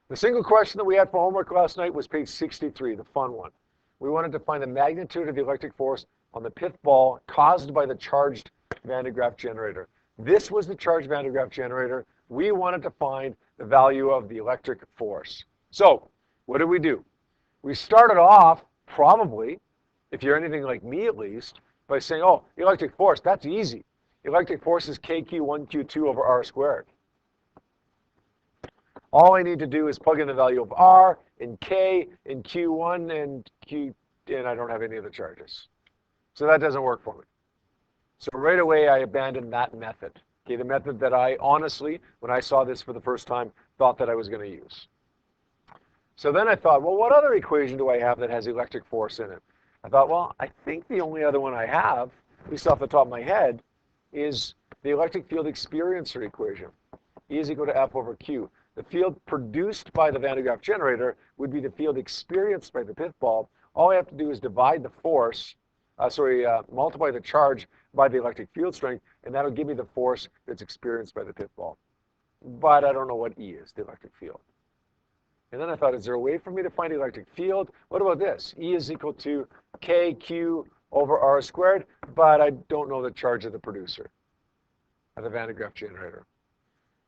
The single question that we had for homework last night was page 63, the fun one. We wanted to find the magnitude of the electric force on the pith ball caused by the charged Van de Graaff generator. This was the charged Van de Graaff generator. We wanted to find the value of the electric force. So what did we do? We started off probably, if you're anything like me at least, by saying, oh, electric force, that's easy. Electric force is KQ1Q2 over R squared. All I need to do is plug in the value of R and K and Q1 and Q, and I don't have any other charges. So that doesn't work for me. So right away, I abandoned that method. Okay, the method that I honestly, when I saw this for the first time, thought that I was going to use. So then I thought, well, what other equation do I have that has electric force in it? I thought, well, I think the only other one I have, at least off the top of my head, is the electric field experiencer equation. E is equal to F over Q. The field produced by the Van de Graaff generator would be the field experienced by the pith ball. All I have to do is divide the force, multiply the charge by the electric field strength, and that'll give me the force that's experienced by the pith ball. But I don't know what E is, the electric field. And then I thought, is there a way for me to find the electric field? What about this? E is equal to KQ over R squared, but I don't know the charge of the producer, of the Van de Graaff generator.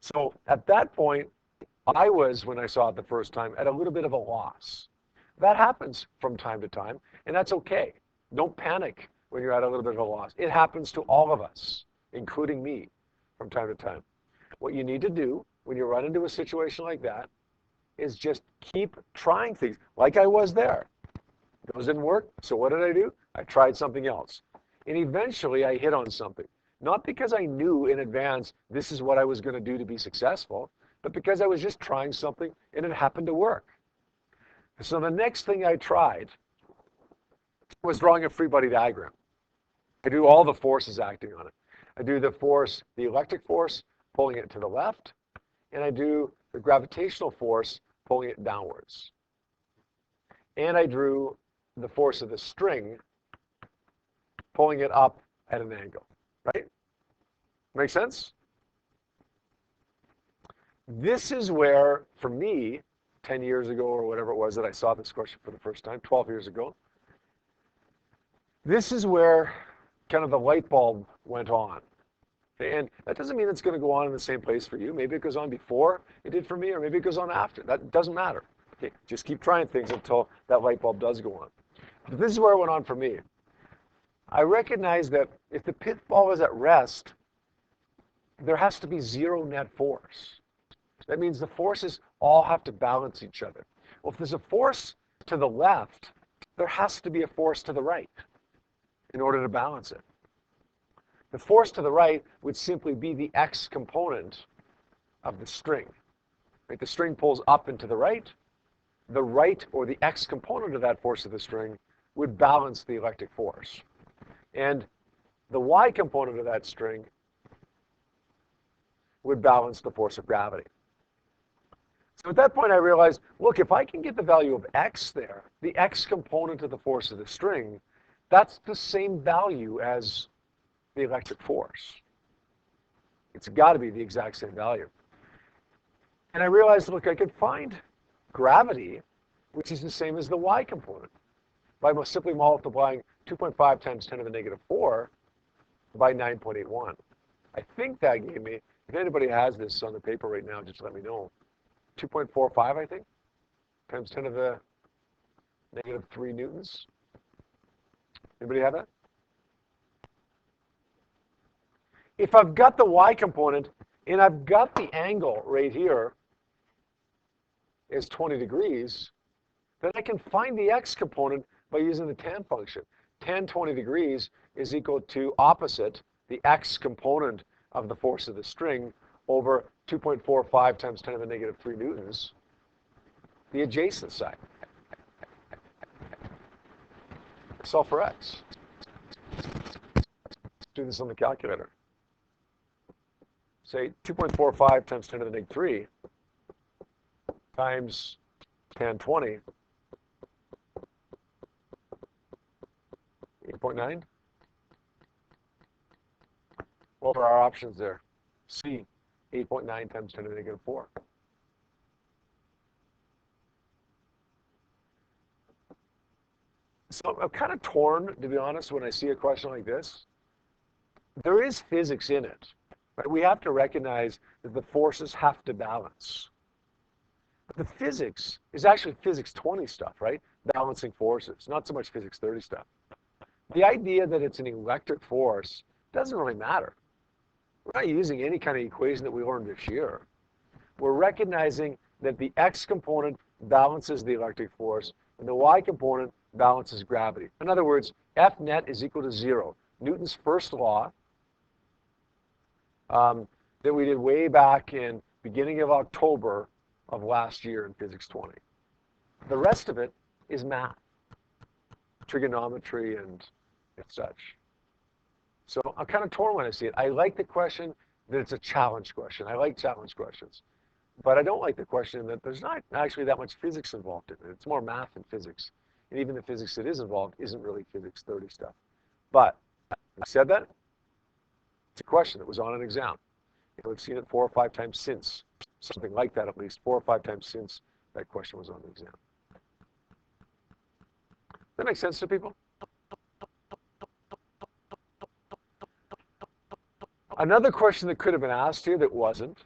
So at that point, I was, when I saw it the first time, at a little bit of a loss. That happens from time to time, and that's okay. Don't panic when you're at a little bit of a loss. It happens to all of us, including me, from time to time. What you need to do when you run into a situation like that is just keep trying things, like I was there. Those didn't work, so what did I do? I tried something else. And eventually I hit on something. Not because I knew in advance this is what I was going to do to be successful, but because I was just trying something and it happened to work. So the next thing I tried was drawing a free body diagram. I do all the forces acting on it. I do the force, the electric force, pulling it to the left, and I do the gravitational force, pulling it downwards. And I drew the force of the string, pulling it up at an angle, right? Make sense? This is where, for me, 10 years ago or whatever it was that I saw this question for the first time, 12 years ago, this is where kind of the light bulb went on. And that doesn't mean it's going to go on in the same place for you. Maybe it goes on before it did for me, or maybe it goes on after. That doesn't matter. Okay, just keep trying things until that light bulb does go on. But this is where it went on for me. I recognize that if the pith ball is at rest, there has to be zero net force. That means the forces all have to balance each other. Well, if there's a force to the left, there has to be a force to the right in order to balance it. The force to the right would simply be the x component of the string. Right? The string pulls up and to the right or the x component of that force of the string would balance the electric force. And the y component of that string would balance the force of gravity. So at that point I realized, look, if I can get the value of x there, the x component of the force of the string, that's the same value as the electric force. It's got to be the exact same value. And I realized, look, I could find gravity, which is the same as the y component, by simply multiplying 2.5 times 10 to the negative 4 by 9.81. I think that gave me, if anybody has this on the paper right now, just let me know. 2.45, I think, times 10 to the negative 3 newtons. Anybody have that? If I've got the y component and I've got the angle right here is 20 degrees, then I can find the x component by using the tan function. Tan 20 degrees is equal to opposite the x component of the force of the string over 2.45 times 10 to the negative 3 newtons, the adjacent side. Solve for x. Let's do this on the calculator. Say 2.45 times 10 to the negative 3 times tan 20, 8.9. What are our options there? C, 8.9 times 10 to the negative 4. So I'm kind of torn, to be honest, when I see a question like this. There is physics in it, right? We have to recognize that the forces have to balance. But the physics is actually physics 20 stuff, right? Balancing forces, not so much physics 30 stuff. The idea that it's an electric force doesn't really matter. We're not using any kind of equation that we learned this year. We're recognizing that the x component balances the electric force, and the y component balances gravity. In other words, F net is equal to 0. Newton's first law that we did way back in beginning of October of last year in Physics 20. The rest of it is math, trigonometry, and such. So I'm kind of torn when I see it. I like the question that it's a challenge question. I like challenge questions. But I don't like the question that there's not actually that much physics involved in it. It's more math than physics. And even the physics that is involved isn't really physics 30 stuff. But having said that, it's a question that was on an exam. We've seen it 4 or 5 times since. Something like that at least, 4 or 5 times since that question was on the exam. Does that make sense to people? Another question that could have been asked here that wasn't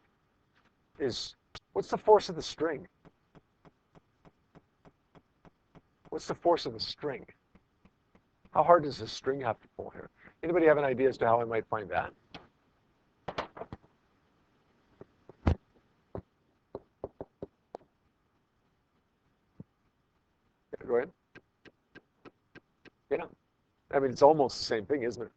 is, what's the force of the string? What's the force of the string? How hard does the string have to pull here? Anybody have an idea as to how I might find that? Yeah, go ahead. Yeah. I mean, it's almost the same thing, isn't it?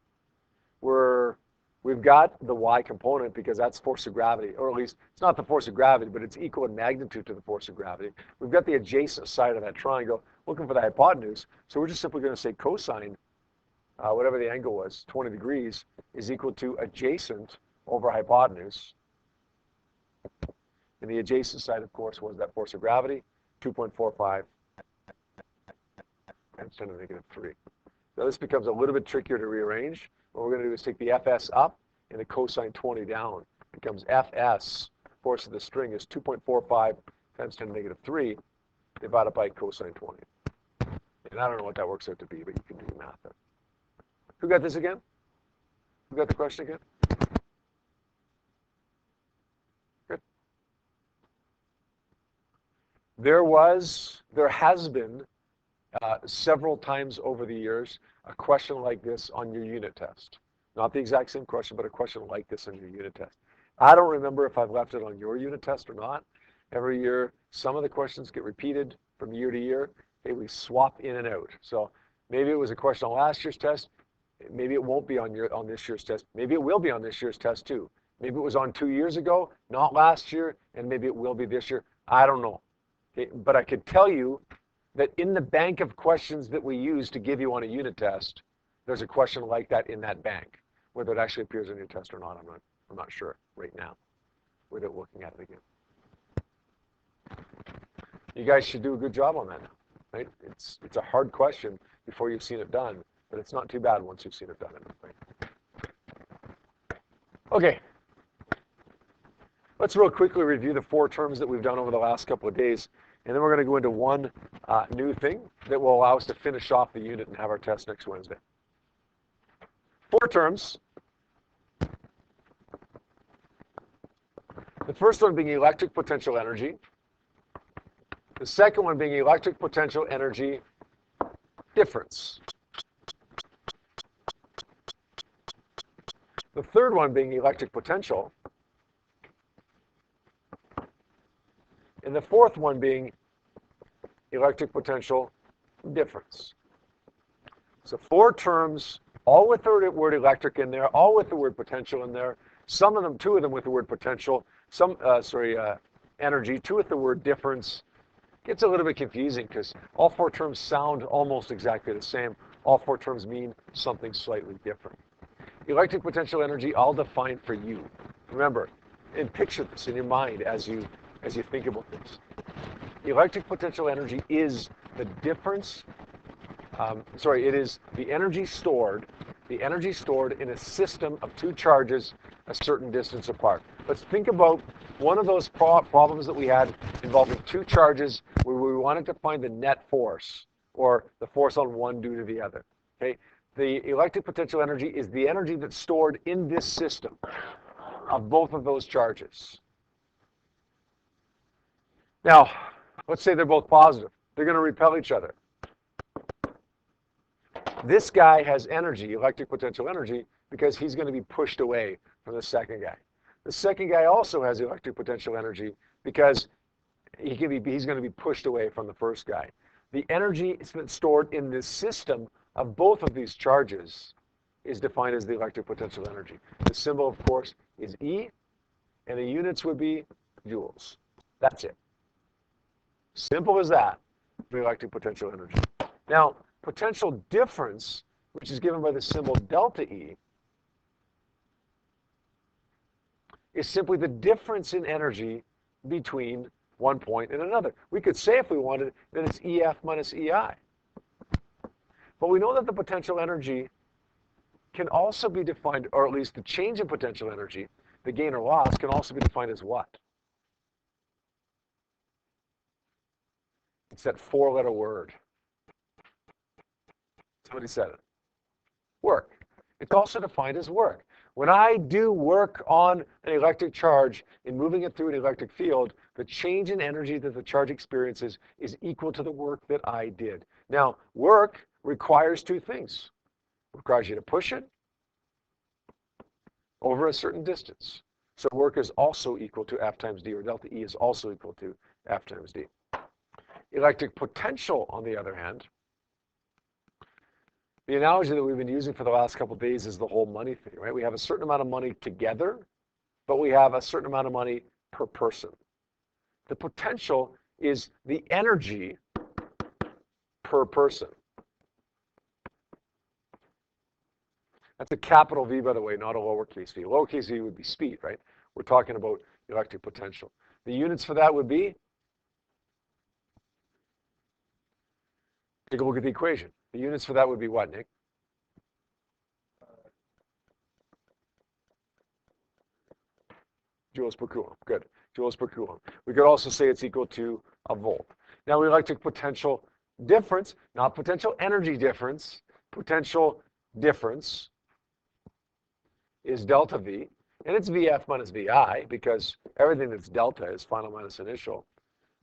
We've got the y component because that's force of gravity, or at least it's not the force of gravity, but it's equal in magnitude to the force of gravity. We've got the adjacent side of that triangle looking for the hypotenuse, so we're just simply going to say cosine, whatever the angle was, 20 degrees, is equal to adjacent over hypotenuse. And the adjacent side, of course, was that force of gravity, 2.45 times 10 to the negative 3. Now this becomes a little bit trickier to rearrange. What we're going to do is take the Fs up and the cosine 20 down. It becomes Fs, force of the string, is 2.45 times 10 to the negative 3 divided by cosine 20. And I don't know what that works out to be, but you can do the math there. Who got this again? Who got the question again? Good. There has been several times over the years a question like this on your unit test. Not the exact same question, but a question like this on your unit test. I don't remember if I've left it on your unit test or not. Every year, some of the questions get repeated from year to year. Okay, we swap in and out. So maybe it was a question on last year's test. Maybe it won't be on this year's test. Maybe it will be on this year's test too. Maybe it was on 2 years ago, not last year, and maybe it will be this year. I don't know. Okay, but I could tell you that in the bank of questions that we use to give you on a unit test, there's a question like that in that bank. Whether it actually appears on your test or not, I'm not sure right now without looking at it again. You guys should do a good job on that now, right? It's a hard question before you've seen it done, but it's not too bad once you've seen it done. Okay. Let's real quickly review the 4 terms that we've done over the last couple of days. And then we're going to go into one new thing that will allow us to finish off the unit and have our test next Wednesday. 4 terms. The first one being electric potential energy. The second one being electric potential energy difference. The third one being electric potential. And the fourth one being electric potential difference. So 4 terms, all with the word electric in there, all with the word potential in there. Some of them, 2 of them with the word potential, energy, 2 with the word difference. Gets a little bit confusing because all 4 terms sound almost exactly the same. All 4 terms mean something slightly different. Electric potential energy, I'll define for you. Remember, and picture this in your mind as you think about this. Electric potential energy is the difference, it is the energy stored in a system of 2 charges a certain distance apart. Let's think about one of those problems that we had involving 2 charges where we wanted to find the net force. or the force on one due to the other. Okay? The electric potential energy is the energy that's stored in this system of both of those charges. Now, let's say they're both positive. They're going to repel each other. This guy has energy, electric potential energy, because he's going to be pushed away from the second guy. The second guy also has electric potential energy because he's going to be pushed away from the first guy. The energy that's stored in this system of both of these charges is defined as the electric potential energy. The symbol, of course, is E, and the units would be joules. That's it. Simple as that for electric potential energy. Now, potential difference, which is given by the symbol delta E, is simply the difference in energy between one point and another. We could say, if we wanted, that it's EF minus EI. But we know that the potential energy can also be defined, or at least the change in potential energy, the gain or loss, can also be defined as what? It's that four-letter word. Somebody said it. Work. It's also defined as work. When I do work on an electric charge in moving it through an electric field, the change in energy that the charge experiences is equal to the work that I did. Now, work requires two things. It requires you to push it over a certain distance. So work is also equal to F times D, or delta E is also equal to F times D. Electric potential, on the other hand, the analogy that we've been using for the last couple of days is the whole money thing, right? We have a certain amount of money together, but we have a certain amount of money per person. The potential is the energy per person. That's a capital V, by the way, not a lowercase v. Lowercase v would be speed, right? We're talking about electric potential. The units for that would be, take a look at the equation. The units for that would be what, Nick? Joules per coulomb. Good. Joules per coulomb. We could also say it's equal to a volt. Now, electric potential difference, not potential energy difference, potential difference is delta V, and it's VF minus VI because everything that's delta is final minus initial.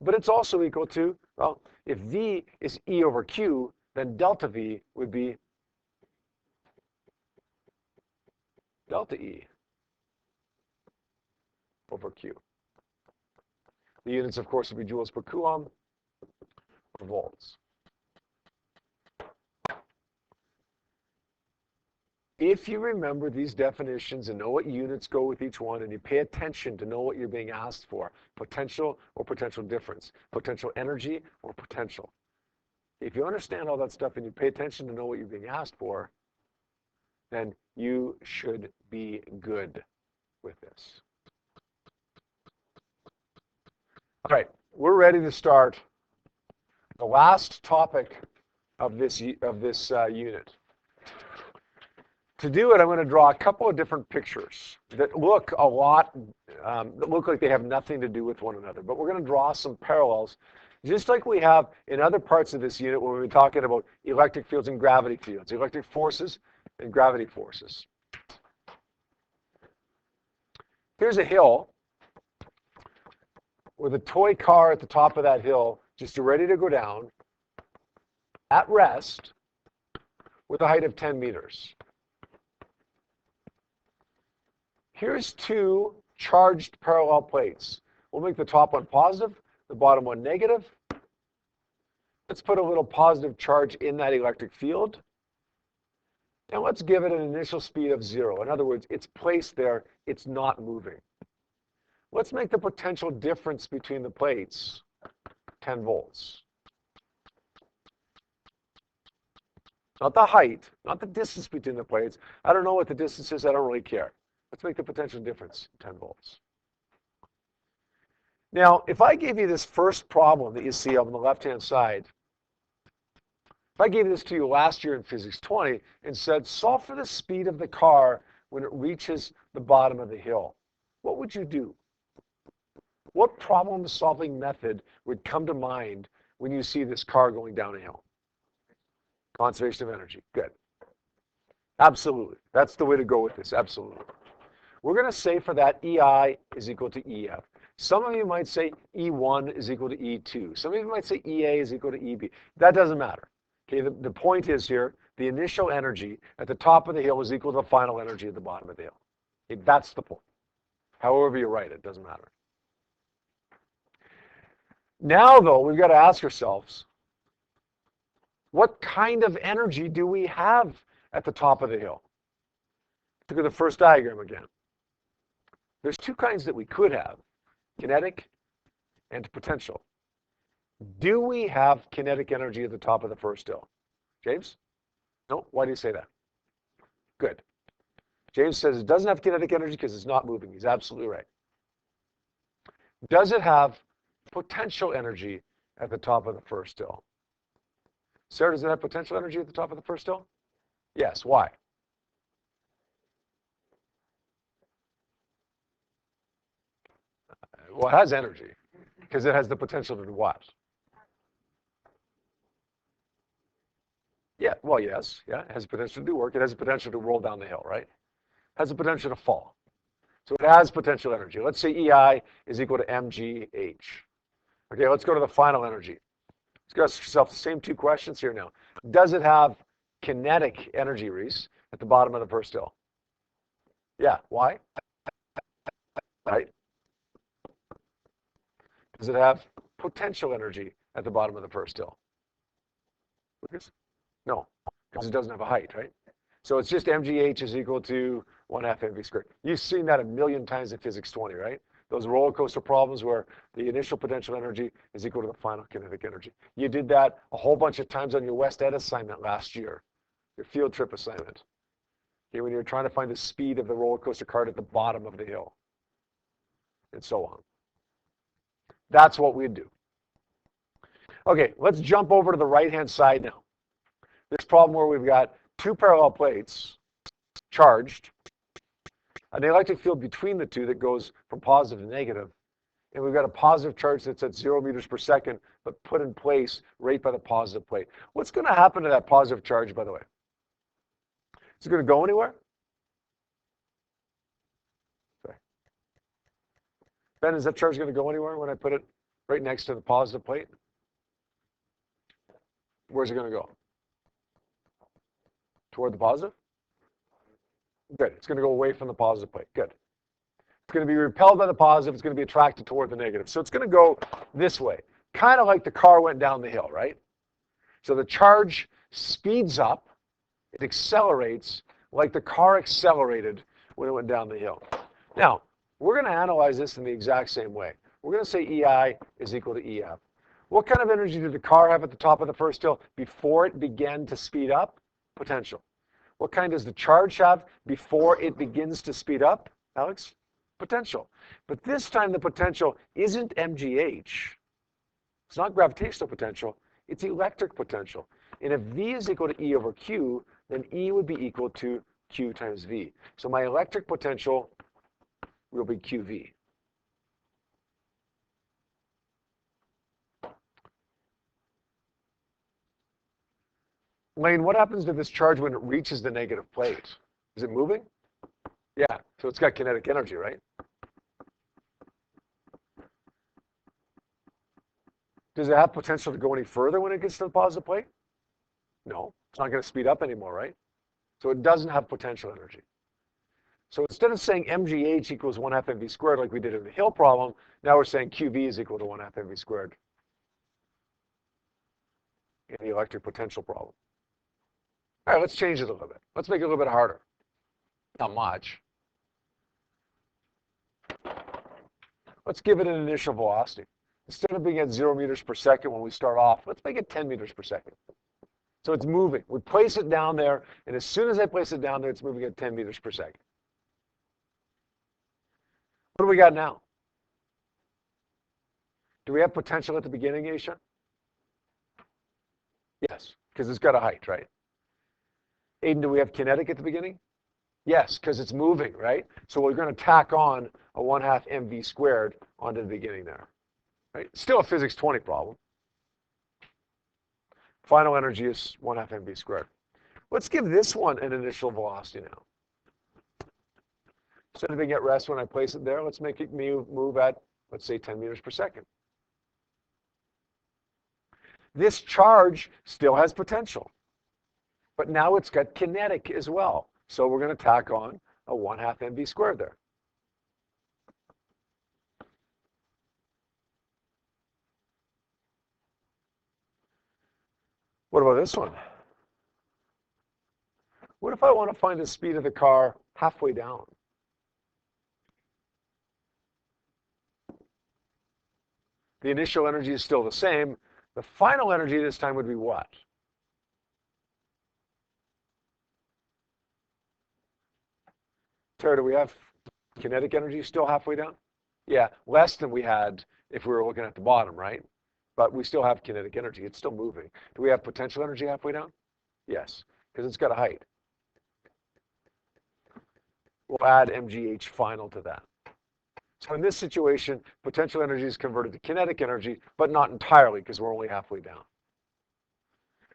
But it's also equal to, well, if V is E over Q, then delta V would be delta E over Q. The units, of course, would be joules per coulomb or volts. If you remember these definitions and know what units go with each one, and you pay attention to know what you're being asked for, potential or potential difference, potential energy or potential. If you understand all that stuff and you pay attention to know what you're being asked for, then you should be good with this. All right, we're ready to start the last topic of this unit. To do it, I'm going to draw a couple of different pictures that look that look like they have nothing to do with one another. But we're going to draw some parallels, just like we have in other parts of this unit when we've been talking about electric fields and gravity fields, electric forces and gravity forces. Here's a hill with a toy car at the top of that hill, just ready to go down, at rest, with a height of 10 meters. Here's two charged parallel plates. We'll make the top one positive, the bottom one negative. Let's put a little positive charge in that electric field. And let's give it an initial speed of 0. In other words, it's placed there, it's not moving. Let's make the potential difference between the plates 10 volts. Not the height, not the distance between the plates. I don't know what the distance is, I don't really care. Let's make the potential difference 10 volts. Now, if I gave you this first problem that you see on the left-hand side, if I gave this to you last year in Physics 20 and said, solve for the speed of the car when it reaches the bottom of the hill, what would you do? What problem-solving method would come to mind when you see this car going down a hill? Conservation of energy. Good. Absolutely. That's the way to go with this. Absolutely. We're going to say for that EI is equal to EF. Some of you might say E1 is equal to E2. Some of you might say EA is equal to EB. That doesn't matter. Okay, the point is here, the initial energy at the top of the hill is equal to the final energy at the bottom of the hill. Okay, that's the point. However you write it, doesn't matter. Now, though, we've got to ask ourselves, what kind of energy do we have at the top of the hill? Look at the first diagram again. There's two kinds that we could have, kinetic and potential. Do we have kinetic energy at the top of the first hill? James? No? Why do you say that? Good. James says it doesn't have kinetic energy because it's not moving. He's absolutely right. Does it have potential energy at the top of the first hill? Sarah, does it have potential energy at the top of the first hill? Yes. Why? Well, it has energy because it has the potential to do what? Yeah, well, yes. Yeah, it has the potential to do work. It has the potential to roll down the hill, right? It has the potential to fall. So it has potential energy. Let's say EI is equal to mgh. Okay, let's go to the final energy. Let's ask yourself the same two questions here now. Does it have kinetic energy, Reese, at the bottom of the first hill? Yeah, why? Right? Does it have potential energy at the bottom of the first hill? Lucas? No, because it doesn't have a height, right? So it's just mgh is equal to 1/2 mv squared. You've seen that a million times in Physics 20, right? Those roller coaster problems where the initial potential energy is equal to the final kinetic energy. You did that a whole bunch of times on your West Ed assignment last year, your field trip assignment. Okay, when you're trying to find the speed of the roller coaster cart at the bottom of the hill, and so on. That's what we'd do. Okay, let's jump over to the right-hand side now. This problem where we've got two parallel plates charged, an electric field between the two that goes from positive to negative, and we've got a positive charge that's at 0 meters per second, but put in place right by the positive plate. What's going to happen to that positive charge, by the way? Is it going to go anywhere? Sorry. Ben, is that charge going to go anywhere when I put it right next to the positive plate? Where's it going to go? Toward the positive? Good. It's going to go away from the positive plate. Good. It's going to be repelled by the positive. It's going to be attracted toward the negative. So it's going to go this way, kind of like the car went down the hill, right? So the charge speeds up. It accelerates like the car accelerated when it went down the hill. Now, we're going to analyze this in the exact same way. We're going to say EI is equal to EF. What kind of energy did the car have at the top of the first hill before it began to speed up? Potential. What kind does the charge have before it begins to speed up, Alex? Potential. But this time the potential isn't mgh. It's not gravitational potential. It's electric potential. And if V is equal to E over Q, then E would be equal to Q times V. So my electric potential will be QV. Lane, what happens to this charge when it reaches the negative plate? Is it moving? Yeah, so it's got kinetic energy, right? Does it have potential to go any further when it gets to the positive plate? No, it's not going to speed up anymore, right? So it doesn't have potential energy. So instead of saying mgh equals 1/2 mv squared like we did in the Hill problem, now we're saying QV is equal to 1/2 mv squared in the electric potential problem. All right, let's change it a little bit. Let's make it a little bit harder. Not much. Let's give it an initial velocity. Instead of being at 0 meters per second when we start off, let's make it 10 meters per second. So it's moving. We place it down there, and as soon as I place it down there, it's moving at 10 meters per second. What do we got now? Do we have potential at the beginning, Aisha? Yes, because it's got a height, right? Aiden, do we have kinetic at the beginning? Yes, because it's moving, right? So we're going to tack on a 1/2 mv squared onto the beginning there. Right? Still a physics 20 problem. Final energy is 1/2 mv squared. Let's give this one an initial velocity now. Instead of being at rest when I place it there, let's make it move at, let's say, 10 meters per second. This charge still has potential, but now it's got kinetic as well. So we're going to tack on a 1/2 mv squared there. What about this one? What if I want to find the speed of the car halfway down? The initial energy is still the same. The final energy this time would be what? Tara, do we have kinetic energy still halfway down? Yeah, less than we had if we were looking at the bottom, right? But we still have kinetic energy. It's still moving. Do we have potential energy halfway down? Yes, because it's got a height. We'll add mgh final to that. So in this situation, potential energy is converted to kinetic energy, but not entirely because we're only halfway down.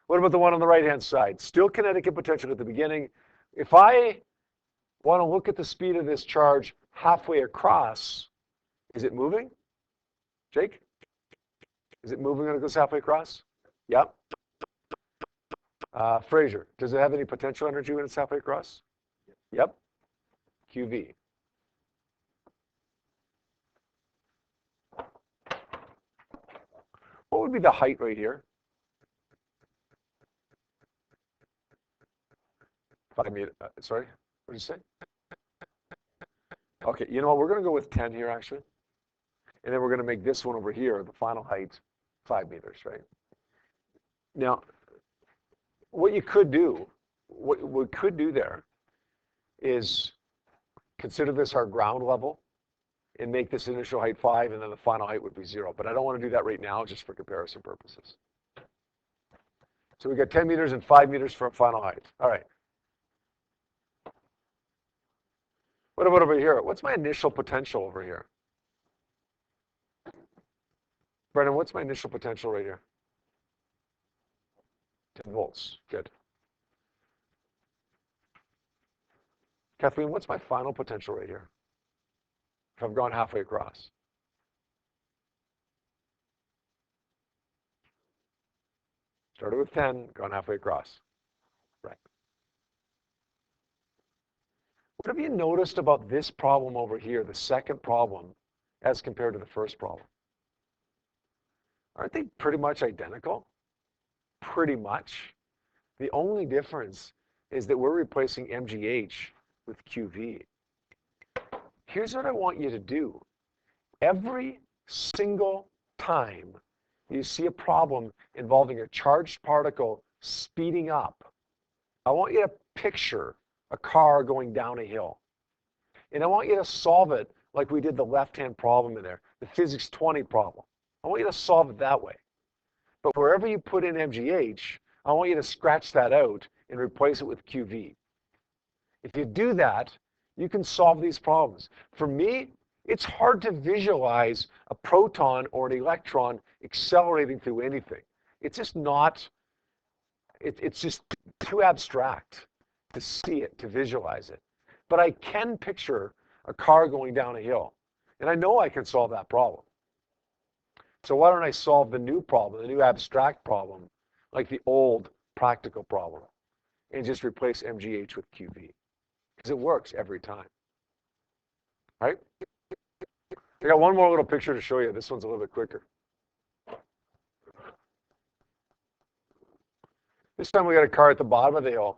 What about the one on the right-hand side? Still kinetic and potential at the beginning. If I want to look at the speed of this charge halfway across, is it moving? Jake? Is it moving when it goes halfway across? Yep. Fraser, does it have any potential energy when it's halfway across? Yep. QV. What would be the height right here? 5 meters. Sorry, what did you say? Okay, you know what? We're going to go with 10 here, actually. And then we're going to make this one over here, the final height, 5 meters, right? Now, what you could do, what we could do there is consider this our ground level and make this initial height 5, and then the final height would be 0. But I don't want to do that right now, just for comparison purposes. So we got 10 meters and 5 meters for a final height. All right. What about over here? What's my initial potential over here? Brendan, what's my initial potential right here? 10 volts. Good. Kathleen, what's my final potential right here? If I've gone halfway across. Started with 10, gone halfway across. Right. What have you noticed about this problem over here, the second problem, as compared to the first problem? Aren't they pretty much identical? Pretty much. The only difference is that we're replacing mgh with qv. Here's what I want you to do. Every single time you see a problem involving a charged particle speeding up, I want you to picture a car going down a hill. And I want you to solve it like we did the left-hand problem in there, the physics 20 problem. I want you to solve it that way. But wherever you put in mgh, I want you to scratch that out and replace it with qv. If you do that, you can solve these problems. For me, it's hard to visualize a proton or an electron accelerating through anything. It's just not, it's just too abstract to see it, to visualize it. But I can picture a car going down a hill, and I know I can solve that problem. So why don't I solve the new problem, the new abstract problem, like the old practical problem, and just replace mgh with qv? Because it works every time, right? I got one more little picture to show you. This one's a little bit quicker. This time we got a car at the bottom of the hill,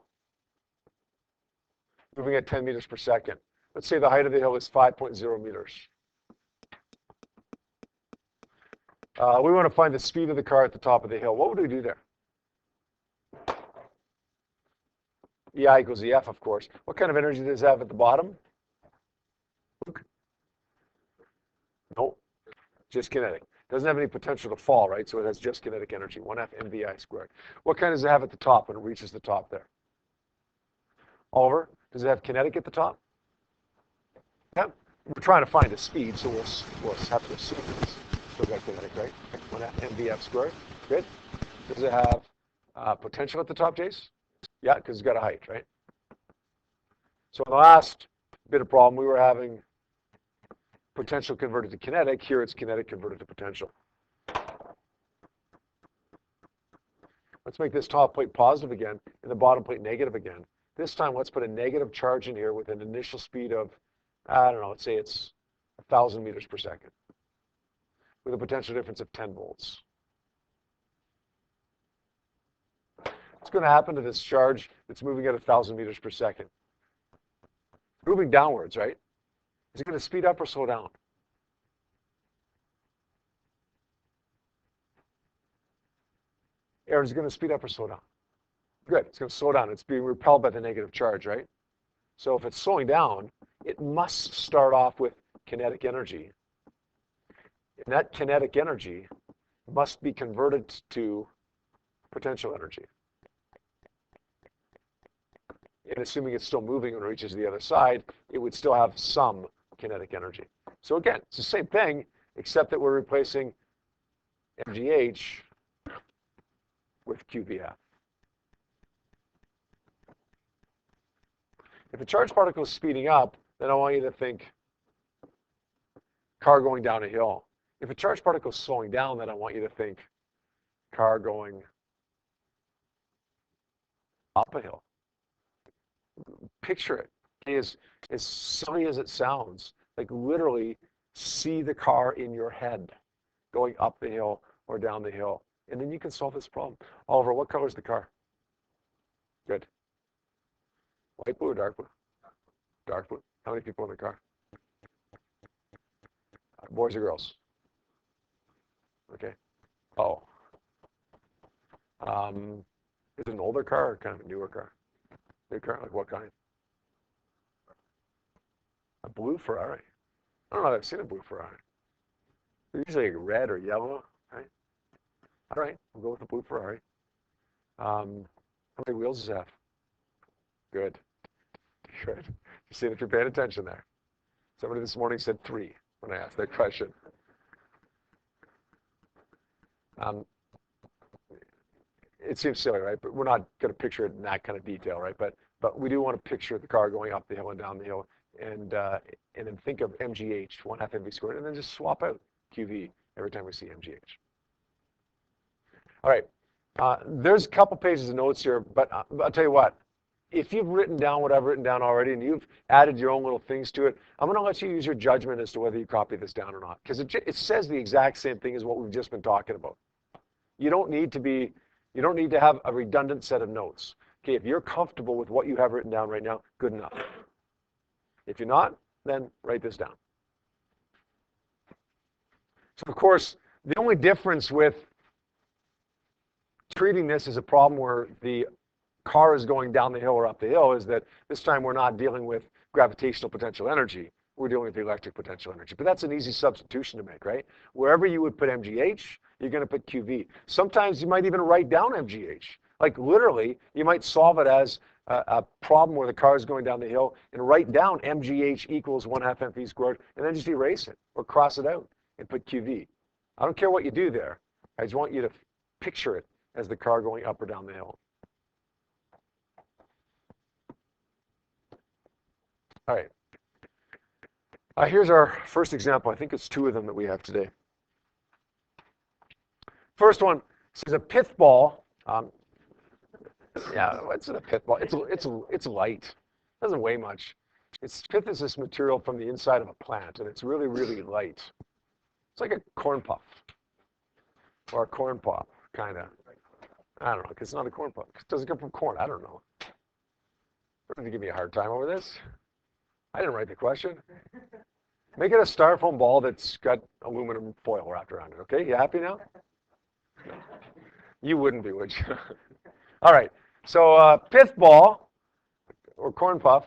moving at 10 meters per second. Let's say the height of the hill is 5.0 meters. We want to find the speed of the car at the top of the hill. What would we do there? EI equals EF, of course. What kind of energy does it have at the bottom? No, just kinetic. Doesn't have any potential to fall, right? So it has just kinetic energy, 1/2 mvi squared. What kind does it have at the top when it reaches the top there? Oliver, does it have kinetic at the top? Yeah. We're trying to find a speed, so we'll have to assume it's still got kinetic, right? 1/2 mvf squared. Good. Does it have potential at the top, Jace? Yeah, because it's got a height, right? So in the last bit of problem, we were having potential converted to kinetic. Here it's kinetic converted to potential. Let's make this top plate positive again and the bottom plate negative again. This time, let's put a negative charge in here with an initial speed of, I don't know, let's say it's 1,000 meters per second with a potential difference of 10 volts. What's going to happen to this charge that's moving at 1,000 meters per second? Moving downwards, right? Is it going to speed up or slow down? Aaron, is it going to speed up or slow down? Good, it's going to slow down. It's being repelled by the negative charge, right? So if it's slowing down, it must start off with kinetic energy. And that kinetic energy must be converted to potential energy. And assuming it's still moving when it reaches the other side, it would still have some kinetic energy. So again, it's the same thing, except that we're replacing mgh with qvf. If a charged particle is speeding up, then I want you to think car going down a hill. If a charged particle is slowing down, then I want you to think car going up a hill. Picture it. As silly as it sounds, like literally see the car in your head going up the hill or down the hill. And then you can solve this problem. Oliver, what color is the car? Good. Light blue or dark blue? Dark blue. How many people in the car? Boys or girls? Okay. Oh. Is it an older car or kind of a newer car? New car? Like what kind? A blue Ferrari. I don't know if I've seen a blue Ferrari. They're usually like red or yellow, right? All right, we'll go with the blue Ferrari. How many wheels does it have? Good. Good. You see if you're paying attention there. Somebody this morning said 3 when I asked that question. It seems silly, right? But we're not going to picture it in that kind of detail, right? But we do want to picture the car going up the hill and down the hill, and then think of mgh, 1/2 mv squared, and then just swap out qv every time we see mgh. All right. There's a couple pages of notes here, but I'll tell you what. If you've written down what I've written down already and you've added your own little things to it, I'm going to let you use your judgment as to whether you copy this down or not, because it says the exact same thing as what we've just been talking about. You don't need to have a redundant set of notes. Okay, if you're comfortable with what you have written down right now, good enough. If you're not, then write this down. So of course, the only difference with treating this as a problem where the car is going down the hill or up the hill is that this time we're not dealing with gravitational potential energy. We're dealing with the electric potential energy. But that's an easy substitution to make, right? Wherever you would put mgh, you're going to put qv. Sometimes you might even write down mgh. Like literally, you might solve it as a problem where the car is going down the hill and write down mgh equals 1/2 mv squared and then just erase it or cross it out and put qv. I don't care what you do there. I just want you to picture it as the car going up or down the hill. All right. Here's our first example. I think it's 2 of them that we have today. First one is a pith ball. Yeah, what's in a pith ball? It's light. It doesn't weigh much. Pith is this material from the inside of a plant, and it's really, really light. It's like a corn puff or a corn pop, kind of. I don't know, because it's not a corn puff. It doesn't come from corn. I don't know. You're going to give me a hard time over this? I didn't write the question. Make it a styrofoam ball that's got aluminum foil wrapped around it, okay? You happy now? You wouldn't be, would you? All right, so pith ball, or corn puff,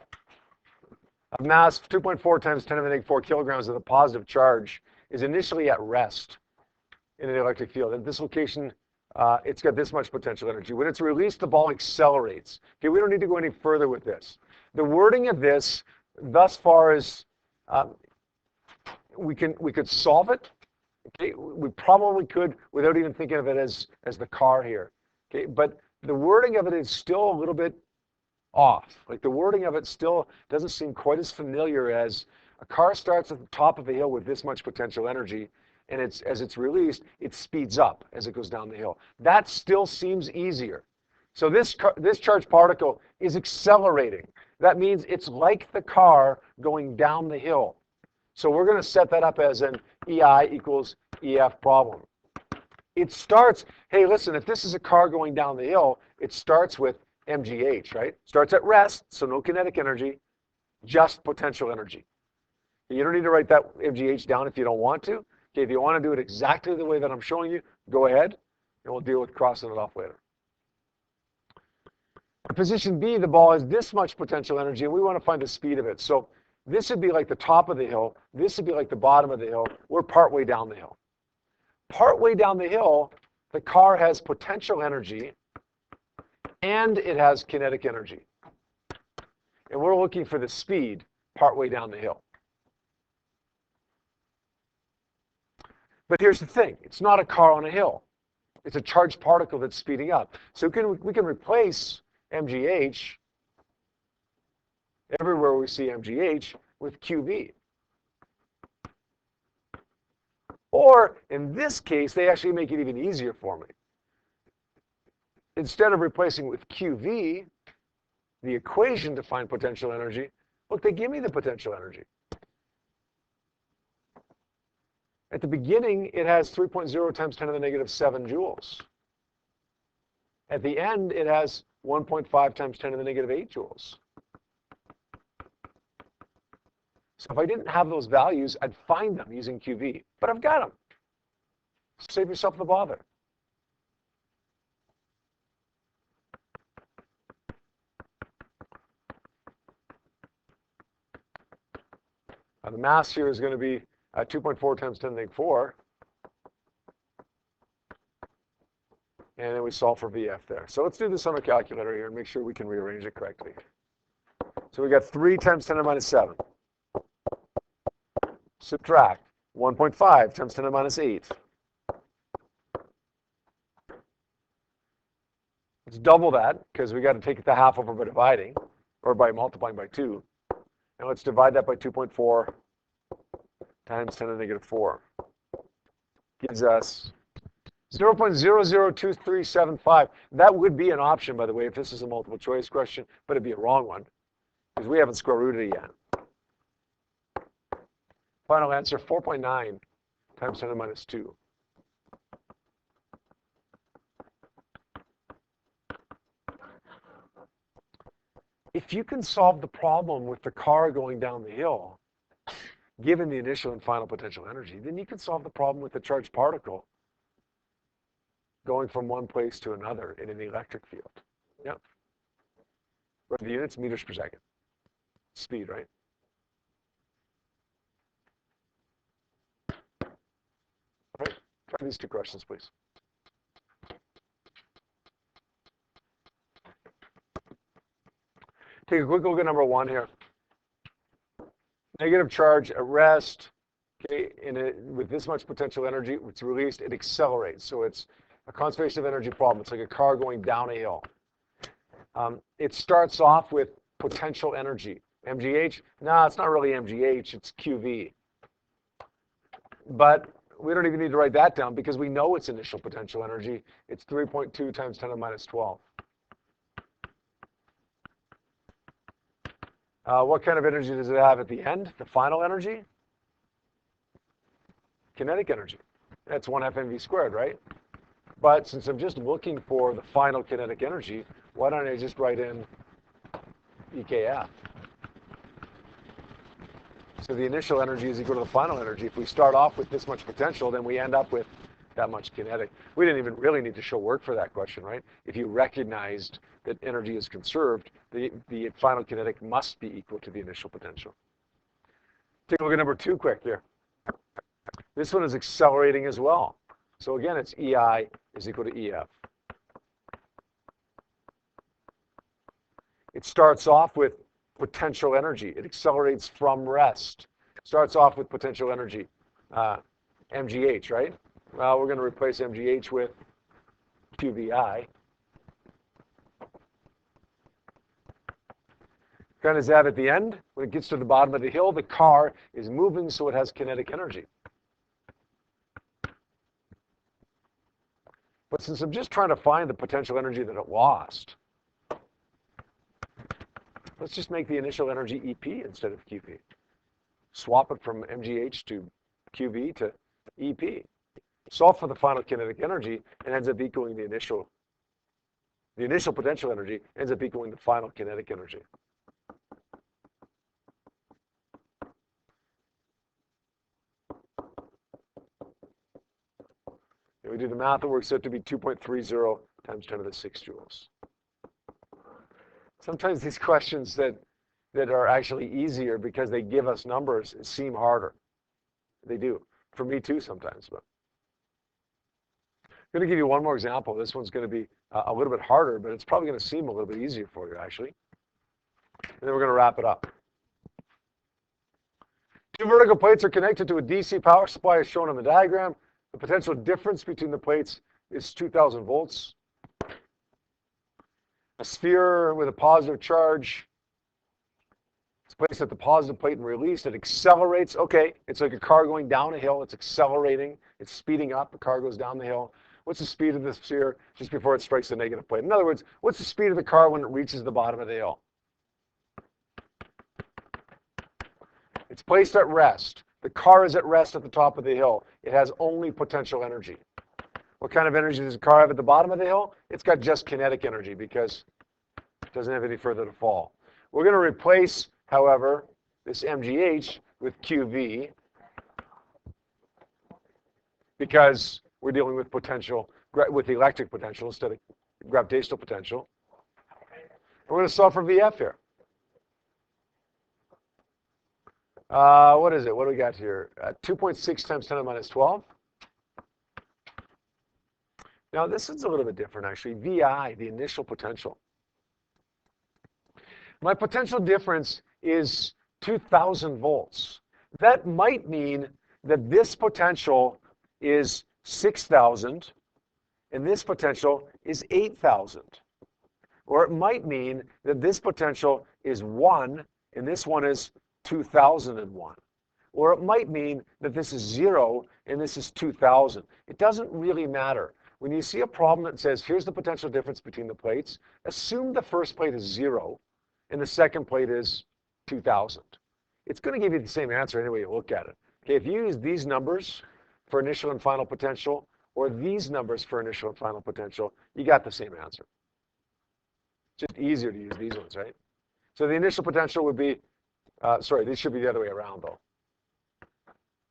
of mass 2.4 times 10 to the negative 4 kilograms with a positive charge is initially at rest in an electric field. At this location, it's got this much potential energy. When it's released, the ball accelerates. Okay, we don't need to go any further with this. The wording of this thus far is we could solve it. Okay, we probably could without even thinking of it as the car here. Okay, but the wording of it is still a little bit off. Like the wording of it still doesn't seem quite as familiar as a car starts at the top of a hill with this much potential energy, and as it's released, it speeds up as it goes down the hill. That still seems easier. So this charged particle is accelerating. That means it's like the car going down the hill. So we're going to set that up as an EI equals EF problem. It starts, hey, listen, if this is a car going down the hill, it starts with MGH, right? Starts at rest, so no kinetic energy, just potential energy. You don't need to write that MGH down if you don't want to. Okay, if you want to do it exactly the way that I'm showing you, go ahead, and we'll deal with crossing it off later. In position B, the ball has this much potential energy, and we want to find the speed of it. So this would be like the top of the hill. This would be like the bottom of the hill. We're partway down the hill. Partway down the hill, the car has potential energy, and it has kinetic energy. And we're looking for the speed partway down the hill. But here's the thing. It's not a car on a hill. It's a charged particle that's speeding up. So we can replace MGH, everywhere we see MGH, with QV. Or, in this case, they actually make it even easier for me. Instead of replacing with QV, the equation to find potential energy, look, they give me the potential energy. At the beginning, it has 3.0 times 10 to the negative 7 joules. At the end, it has 1.5 times 10 to the negative 8 joules. So if I didn't have those values, I'd find them using QV. But I've got them. Save yourself the bother. The mass here is going to be 2.4 times 10 to the negative 4. And then we solve for VF there. So let's do this on a calculator here and make sure we can rearrange it correctly. So we got 3 times 10 to the minus 7. Subtract 1.5 times 10 to the minus 8. Let's double that because we got to take the half over by dividing or by multiplying by 2. And let's divide that by 2.4 times 10 to the negative 4. Gives us 0.002375. That would be an option, by the way, if this is a multiple choice question, but it'd be a wrong one because we haven't square rooted it yet. Final answer, 4.9 times 10 to the minus 2. If you can solve the problem with the car going down the hill, given the initial and final potential energy, then you can solve the problem with the charged particle going from one place to another in an electric field. Yep. What are the units? Meters per second. Speed, right? All right, try these two questions, please. Take a quick look at number 1 here. Negative charge at rest, okay, with this much potential energy, it's released, it accelerates. So it's a conservation of energy problem. It's like a car going down a hill. It starts off with potential energy. MGH? No, it's not really MGH, it's QV. But we don't even need to write that down because we know its initial potential energy. It's 3.2 times 10 to the minus 12. What kind of energy does it have at the end? The final energy? Kinetic energy. That's 1 half mv squared, right? But since I'm just looking for the final kinetic energy, why don't I just write in EKF? So the initial energy is equal to the final energy. If we start off with this much potential, then we end up with that much kinetic. We didn't even really need to show work for that question, right? If you recognized that energy is conserved, the final kinetic must be equal to the initial potential. Take a look at number 2 quick here. This one is accelerating as well. So again, it's EI is equal to EF. It starts off with potential energy. It accelerates from rest. Starts off with potential energy. MGH, right? Well, we're going to replace MGH with QVI. Kind of is that at the end, when it gets to the bottom of the hill, the car is moving, so it has kinetic energy. But since I'm just trying to find the potential energy that it lost, let's just make the initial energy EP instead of QP. Swap it from MGH to QV to EP. Solve for the final kinetic energy and ends up equaling the initial potential energy ends up equaling the final kinetic energy. And we do the math, it works out to be 2.30 times 10 to the 6 joules. Sometimes these questions that are actually easier because they give us numbers seem harder. They do. For me too sometimes. But I'm going to give you one more example. This one's going to be a little bit harder, but it's probably going to seem a little bit easier for you, actually. And then we're going to wrap it up. Two vertical plates are connected to a DC power supply as shown on the diagram. The potential difference between the plates is 2,000 volts. A sphere with a positive charge is placed at the positive plate and released. It accelerates. Okay, it's like a car going down a hill. It's accelerating. It's speeding up. The car goes down the hill. What's the speed of the sphere just before it strikes the negative plate? In other words, what's the speed of the car when it reaches the bottom of the hill? It's placed at rest. The car is at rest at the top of the hill. It has only potential energy. What kind of energy does the car have at the bottom of the hill? It's got just kinetic energy because it doesn't have any further to fall. We're going to replace, however, this MGH with QV because we're dealing with potential, with electric potential instead of gravitational potential. We're going to solve for VF here. What is it? What do we got here? 2.6 times 10 to the minus 12. Now, this is a little bit different, actually. VI, the initial potential. My potential difference is 2,000 volts. That might mean that this potential is 6,000, and this potential is 8,000. Or it might mean that this potential is 1, and this one is 2001. Or it might mean that this is 0 and this is 2000. It doesn't really matter. When you see a problem that says, here's the potential difference between the plates, assume the first plate is 0 and the second plate is 2000. It's going to give you the same answer any way you look at it. Okay, if you use these numbers for initial and final potential or these numbers for initial and final potential, you got the same answer. Just easier to use these ones, right? So the initial potential would be sorry, this should be the other way around, though.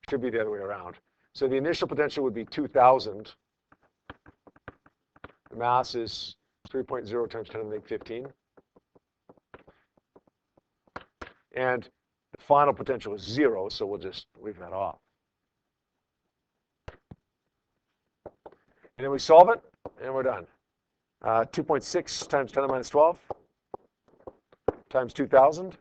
Should be the other way around. So the initial potential would be 2,000. The mass is 3.0 times 10 to the negative 15. And the final potential is 0, so we'll just leave that off. And then we solve it, and we're done. 2.6 times 10 to the minus 12 times 2,000.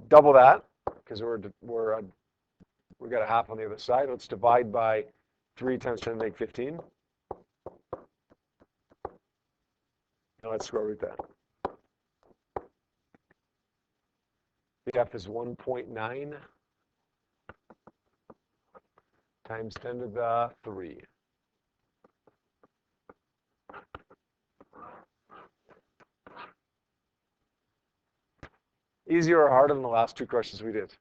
Double that, because we got a half on the other side. Let's divide by 3 times 10 to the negative 15. Now let's square root that. The F is 1.9 times 10 to the 3. Easier or harder than the last two questions we did?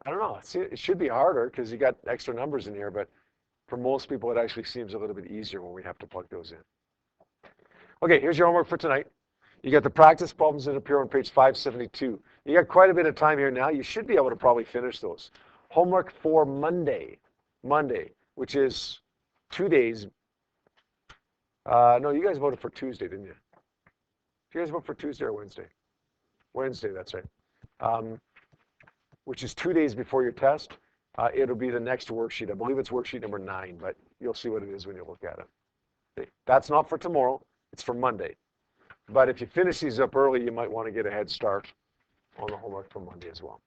I don't know. It should be harder because you got extra numbers in here, but for most people, it actually seems a little bit easier when we have to plug those in. Okay, here's your homework for tonight. You got the practice problems that appear on page 572. You got quite a bit of time here now. You should be able to probably finish those. Homework for Monday, which is 2 days. No, you guys voted for Tuesday, didn't you? Did you guys vote for Tuesday or Wednesday? Wednesday, that's right. Which is 2 days before your test. It'll be the next worksheet. I believe it's worksheet number 9, but you'll see what it is when you look at it. Okay. That's not for tomorrow. It's for Monday. But if you finish these up early, you might want to get a head start on the homework for Monday as well.